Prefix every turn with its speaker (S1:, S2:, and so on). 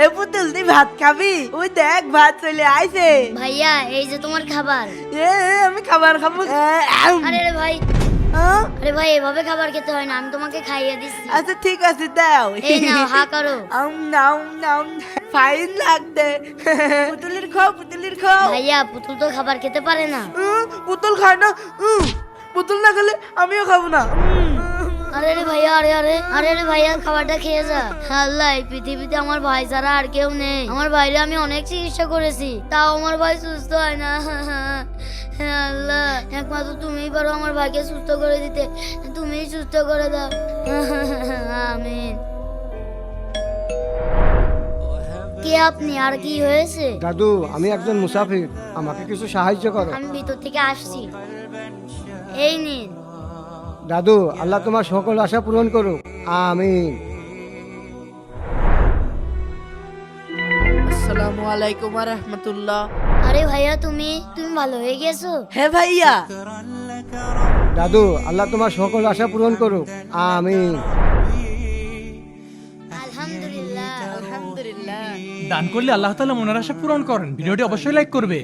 S1: এ পুতুল তুই ভাত খাবি? ওই দেখ ভাত চলে আইছে।
S2: ভাইয়া এই যে তোমার খাবার।
S1: আমি খাবার খাবো।
S2: আরে রে ভাই,
S1: আহ,
S2: আরে ভাই এভাবে খাবার খেতে হয় না, আমি তোমাকে খাইয়ে দিচ্ছি।
S1: আচ্ছা ঠিক আছে দাও।
S2: এই নাও, হা করো।
S1: নাও নাও, ফাইন লাগবে। পুতুলের খাও, পুতুলের খাও।
S2: ভাইয়া পুতুল তো খাবার খেতে পারে না।
S1: পুতুল খায় না। পুতুল না খেলে আমিও খাবো না।
S2: আরে রে ভাইয়া, আরে রে ভাইয়া খাবারটা খেয়ে যা। আল্লাহ, এই পৃথিবীতে আমার ভাই ছাড়া আর কেউ নেই। আমার ভাইরে আমি অনেক চিকিৎসা করেছি, তাও আমার ভাই সুস্থ হয় না। আল্লাহ, একমাত্র তুমিই পারো আমার ভাইকে সুস্থ করে দিতে, তুমিই সুস্থ করে দাও। আমিন। কে আপনি, আর কি হয়েছে?
S3: দাদু, আমি একজন মুসাফির, আমাকে কিছু সাহায্য করো।
S2: আমি ভিতর থেকে আসছি, এই নিন।
S3: দাদু, আল্লাহ তোমার সকল আশা পূরণ করুক, আমিন।
S1: আসসালামু আলাইকুম ওয়া রাহমাতুল্লাহ।
S2: আরে ভাইয়া, তুমি ভালো হয়ে গেছো?
S1: হ্যাঁ ভাইয়া।
S3: দাদু, আল্লাহ তোমার সকল আশা পূরণ করুক, আমিন।
S2: আলহামদুলিল্লাহ।
S1: আলহামদুলিল্লাহ।
S4: দান করলে আল্লাহ তাআলা মনের আশা পূরণ করেন। ভিডিওটি অবশ্যই লাইক করবে।